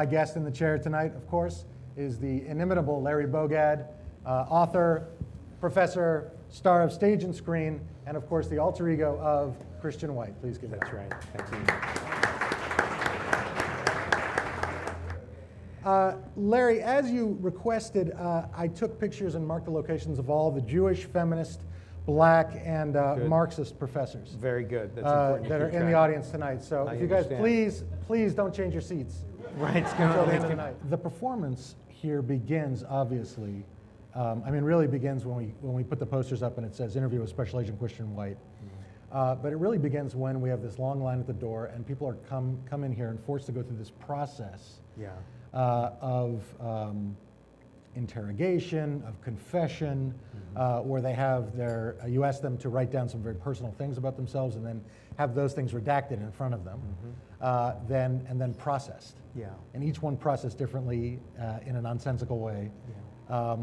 My guest in the chair tonight, of course, is the inimitable Larry Bogad, author, professor, star of stage and screen, and of course the alter ego of Christian White. Please give it. That's right. Thank you. Larry, as you requested, I took pictures and marked the locations of all the Jewish, feminist, black, and Marxist professors. Very good. That's important. That are in the audience tonight. So if you guys understand. please don't change your seats. Right. Until the end of the night. The performance here begins, obviously, really begins when we put the posters up and it says interview with Special Agent Christian White. But it really begins when we have this long line at the door and people are come in here and forced to go through this process of interrogation, of confession, where they have you ask them to write down some very personal things about themselves and then have those things redacted in front of them, and then processed. Yeah. And each one processed differently in a nonsensical way. Yeah.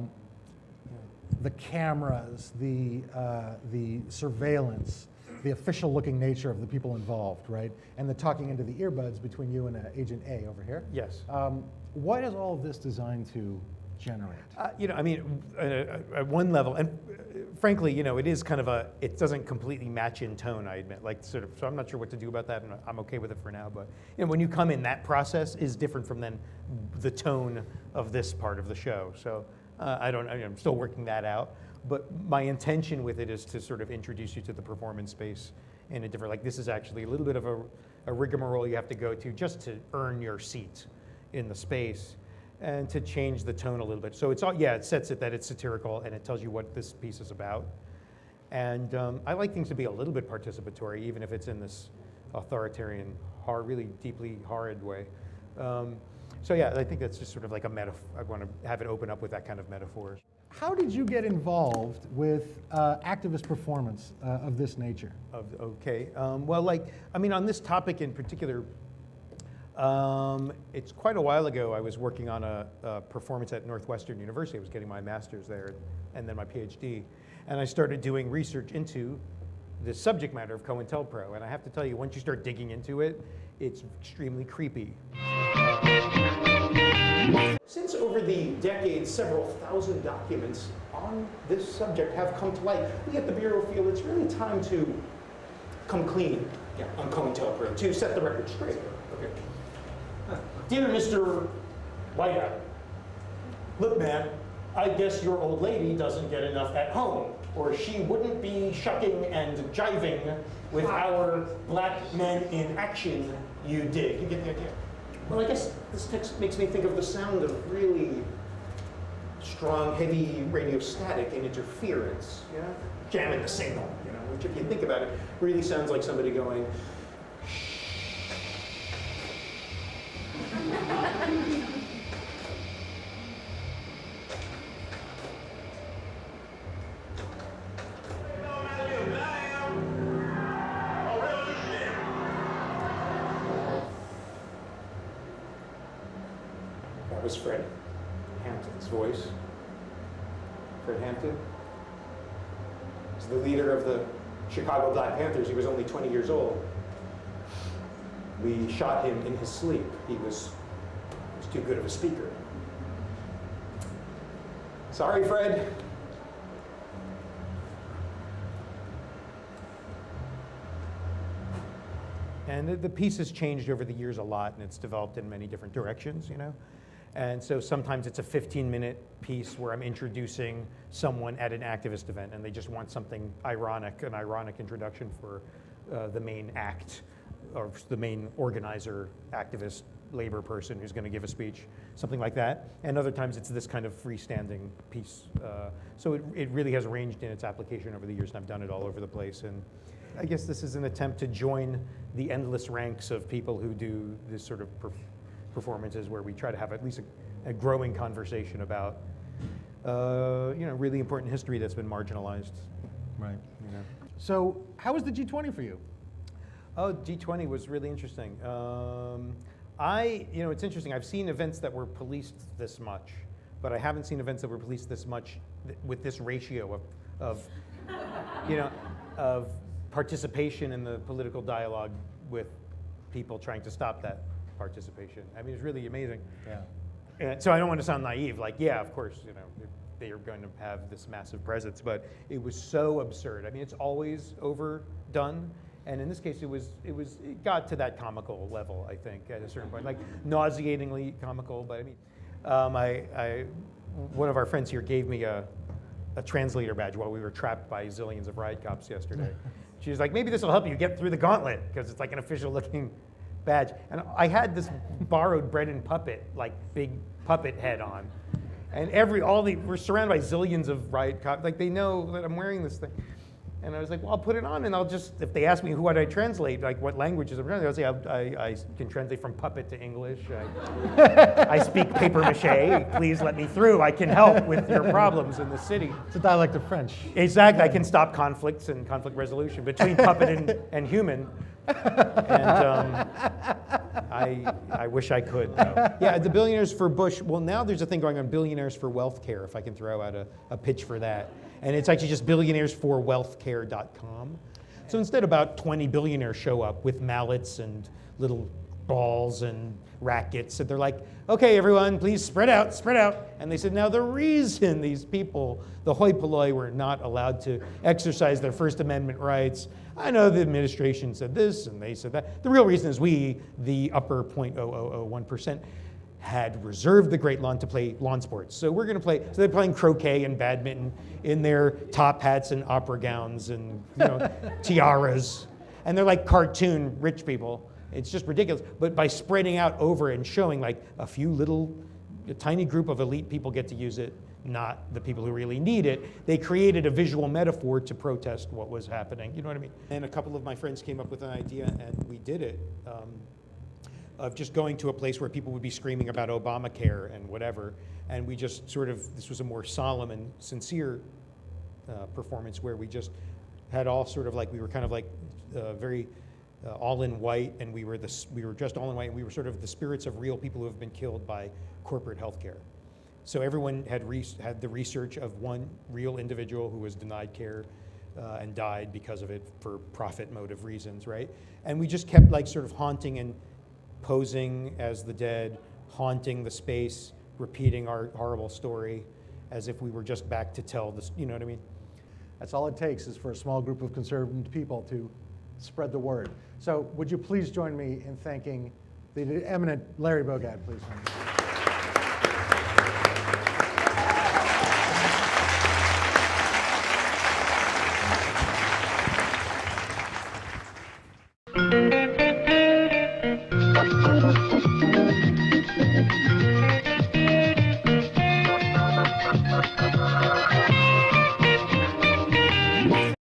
The cameras, the surveillance, the official-looking nature of the people involved, right? And the talking into the earbuds between you and Agent A over here. Yes. What is all of this designed to generate? At one level, and frankly, it is kind of it doesn't completely match in tone, I admit, so I'm not sure what to do about that, and I'm okay with it for now, but when you come in, that process is different from then the tone of this part of the show, so I'm still working that out, but my intention with it is to sort of introduce you to the performance space in a different, this is actually a little bit of a rigmarole you have to go to just to earn your seat in the space, and to change the tone a little bit. So it sets it that it's satirical and it tells you what this piece is about. And I like things to be a little bit participatory, even if it's in this authoritarian, really deeply horrid way. I think that's just sort of like a metaphor. I want to have it open up with that kind of metaphors. How did you get involved with activist performance of this nature? On this topic in particular, it's quite a while ago I was working on a performance at Northwestern University. I was getting my master's there and then my PhD. And I started doing research into the subject matter of COINTELPRO. And I have to tell you, once you start digging into it, it's extremely creepy. Since over the decades, several thousand documents on this subject have come to light, we at the Bureau feel it's really time to come clean on COINTELPRO, to set the record straight. Okay. Dear Mr. Whiteout, look, man, I guess your old lady doesn't get enough at home, or she wouldn't be shucking and jiving with our black men in action, you dig. You get the idea? Well, I guess this text makes me think of the sound of really strong, heavy radio static and interference, jamming the signal, which if you think about it, really sounds like somebody going, That was Fred Hampton's voice. Fred Hampton is the leader of the Chicago Black Panthers. He was only 20 years old. We shot him in his sleep. He was too good of a speaker. Sorry, Fred. And the piece has changed over the years a lot, and it's developed in many different directions, And so sometimes it's a 15-minute piece where I'm introducing someone at an activist event, and they just want something ironic, an ironic introduction for the main act, or the main organizer, activist, labor person who's going to give a speech, something like that. And other times it's this kind of freestanding piece. So it really has ranged in its application over the years, and I've done it all over the place. And I guess this is an attempt to join the endless ranks of people who do this sort of performances where we try to have at least a growing conversation about, really important history that's been marginalized. Right. So how was the G20 for you? Oh, G20 was really interesting. It's interesting. I've seen events that were policed this much, but I haven't seen events that were policed this much with this ratio of participation in the political dialogue with people trying to stop that participation. I mean, it's really amazing. Yeah. And so I don't want to sound naive, like, yeah, of course, they are going to have this massive presence, but it was so absurd. I mean, it's always overdone, and in this case, it got to that comical level, I think, at a certain point, like nauseatingly comical. But I mean, one of our friends here gave me a translator badge while we were trapped by zillions of riot cops yesterday. She was like, maybe this will help you get through the gauntlet, because it's like an official-looking badge. And I had this borrowed bread and puppet, like big puppet head on. And we're surrounded by zillions of riot cops. Like, they know that I'm wearing this thing. And I was like, well, I'll put it on, and I'll just, if they ask me who would I translate, like what languages I'm translating, I'll say I can translate from puppet to English. I speak paper mache. Please let me through. I can help with your problems in the city. It's a dialect of French. Exactly. I can stop conflicts and conflict resolution between puppet and human. And I wish I could, though. Yeah, the billionaires for Bush. Well, now there's a thing going on, billionaires for wealth care, if I can throw out a pitch for that. And it's actually just billionairesforwealthcare.com. So instead, about 20 billionaires show up with mallets and little balls and rackets. And they're like, okay, everyone, please spread out, spread out. And they said, now the reason these people, the hoi polloi, were not allowed to exercise their First Amendment rights, I know the administration said this and they said that. The real reason is we, the upper 0.0001%, had reserved the Great Lawn to play lawn sports. So we're going to play, so they're playing croquet and badminton in their top hats and opera gowns and tiaras. And they're like cartoon rich people. It's just ridiculous. But by spreading out over and showing like a tiny group of elite people get to use it, not the people who really need it, they created a visual metaphor to protest what was happening. You know what I mean? And a couple of my friends came up with an idea, and we did it. Of just going to a place where people would be screaming about Obamacare and whatever, and we just this was a more solemn and sincere performance where we just had all we were kind of like very all in white, and we were dressed all in white, and we were sort of the spirits of real people who have been killed by corporate healthcare. So everyone had the research of one real individual who was denied care and died because of it for profit motive reasons, right? And we just kept like sort of haunting and posing as the dead, haunting the space, repeating our horrible story as if we were just back to tell this, you know what I mean? That's all it takes is for a small group of conservative people to spread the word. So would you please join me in thanking the eminent Larry Bogad, please.